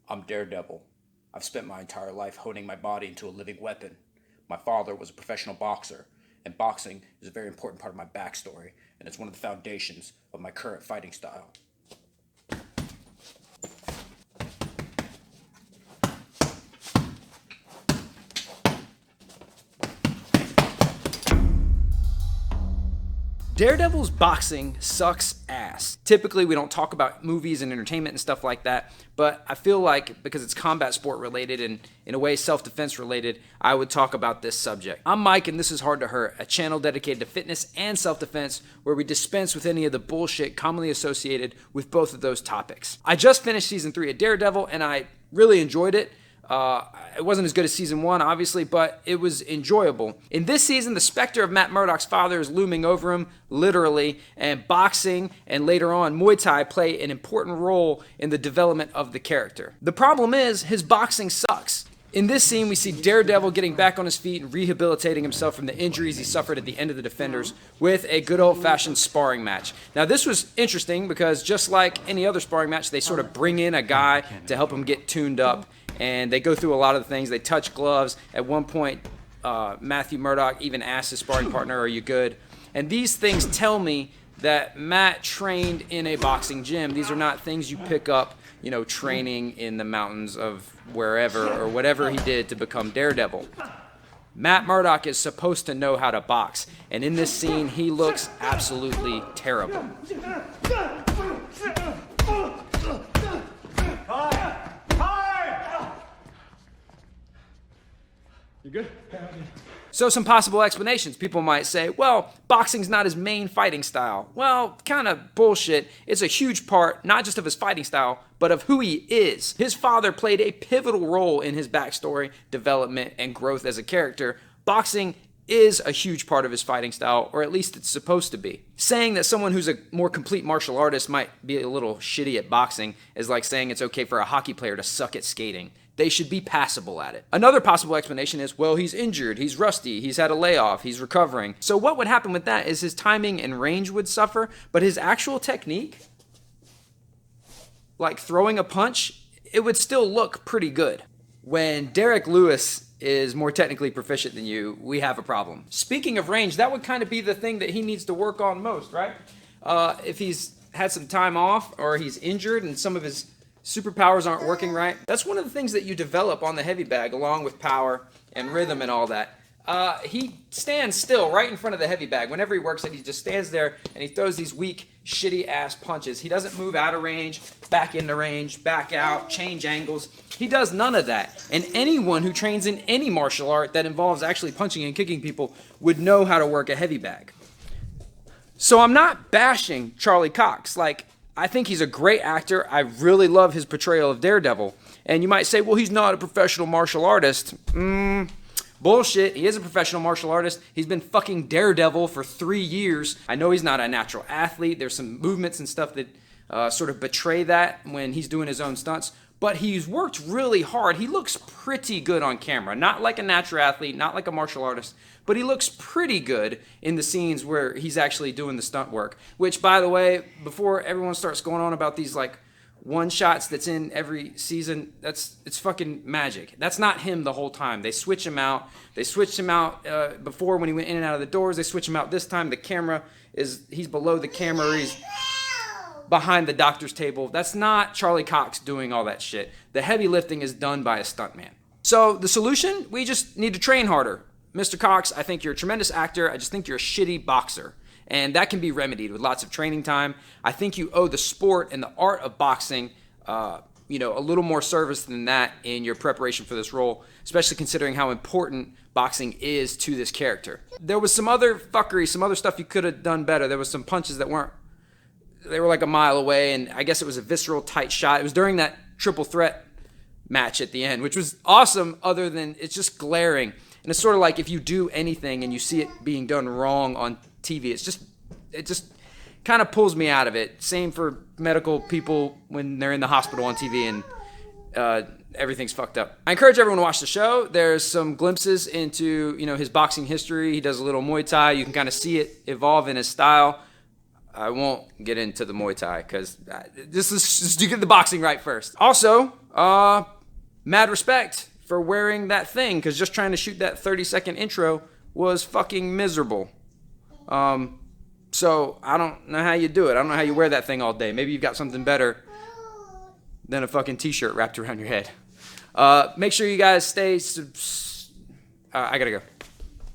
I'm Daredevil. I've spent my entire life honing my body into a living weapon. My father was a professional boxer, and boxing is a very important part of my backstory, and it's one of the foundations of my current fighting style. Daredevil's boxing sucks ass. Typically, we don't talk about movies and entertainment and stuff like that, but I feel like because it's combat sport related and in a way self-defense related, I would talk about this subject. I'm Mike and this is Hard to Hurt, a channel dedicated to fitness and self-defense where we dispense with any of the bullshit commonly associated with both of those topics. I just finished season 3 of Daredevil and I really enjoyed it. It wasn't as good as season 1, obviously, but it was enjoyable. In this season, the specter of Matt Murdock's father is looming over him, literally, and boxing and later on Muay Thai play an important role in the development of the character. The problem is, his boxing sucks. In this scene, we see Daredevil getting back on his feet and rehabilitating himself from the injuries he suffered at the end of The Defenders with a good old-fashioned sparring match. Now, this was interesting because just like any other sparring match, they sort of bring in a guy to help him get tuned up. And they go through a lot of the things. They touch gloves. At one point, Matthew Murdock even asked his sparring partner, "Are you good?" And these things tell me that Matt trained in a boxing gym. These are not things you pick up, training in the mountains of wherever or whatever he did to become Daredevil. Matt Murdock is supposed to know how to box. And in this scene, he looks absolutely terrible. You good? So some possible explanations. People might say, well, boxing's not his main fighting style. Well, kind of bullshit. It's a huge part, not just of his fighting style, but of who he is. His father played a pivotal role in his backstory, development, and growth as a character. Boxing is a huge part of his fighting style, or at least it's supposed to be. Saying that someone who's a more complete martial artist might be a little shitty at boxing is like saying it's okay for a hockey player to suck at skating. They should be passable at it. Another possible explanation is, well, he's injured, he's rusty, he's had a layoff, he's recovering. So what would happen with that is his timing and range would suffer, but his actual technique, like throwing a punch, it would still look pretty good. When Derek Lewis is more technically proficient than you, we have a problem. Speaking of range, that would kind of be the thing that he needs to work on most, right? If he's had some time off or he's injured and some of his superpowers aren't working right. That's one of the things that you develop on the heavy bag along with power and rhythm and all that. He stands still right in front of the heavy bag. Whenever he works it, he just stands there and he throws these weak, shitty ass punches. He doesn't move out of range, back into range, back out, change angles. He does none of that. And anyone who trains in any martial art that involves actually punching and kicking people would know how to work a heavy bag. So I'm not bashing Charlie Cox. I think he's a great actor. I really love his portrayal of Daredevil. And you might say, well, he's not a professional martial artist. Bullshit. He is a professional martial artist. He's been fucking Daredevil for 3 years. I know he's not a natural athlete. There's some movements and stuff that sort of betray that when he's doing his own stunts. But he's worked really hard. He looks pretty good on camera. Not like a natural athlete, not like a martial artist, but he looks pretty good in the scenes where he's actually doing the stunt work. Which, by the way, before everyone starts going on about these one shots that's in every season, it's fucking magic. That's not him the whole time. They switch him out. They switched him out before when he went in and out of the doors. They switch him out this time. He's below the camera. He's behind the doctor's table. That's not Charlie Cox doing all that shit. The heavy lifting is done by a stuntman. So the solution, we just need to train harder. Mr. Cox, I think you're a tremendous actor. I just think you're a shitty boxer. And that can be remedied with lots of training time. I think you owe the sport and the art of boxing, a little more service than that in your preparation for this role, especially considering how important boxing is to this character. There was some other fuckery, some other stuff you could have done better. There was some punches that they were like a mile away, and I guess it was a visceral, tight shot. It was during that triple threat match at the end, which was awesome other than it's just glaring. And it's sort of like if you do anything and you see it being done wrong on TV, it just kind of pulls me out of it. Same for medical people when they're in the hospital on TV and everything's fucked up. I encourage everyone to watch the show. There's some glimpses into his boxing history. He does a little Muay Thai. You can kind of see it evolve in his style. I won't get into the Muay Thai because this is just you get the boxing right first. Also, mad respect for wearing that thing because just trying to shoot that 30-second intro was fucking miserable. So I don't know how you do it. I don't know how you wear that thing all day. Maybe you've got something better than a fucking t-shirt wrapped around your head. Make sure you guys stay. I gotta go.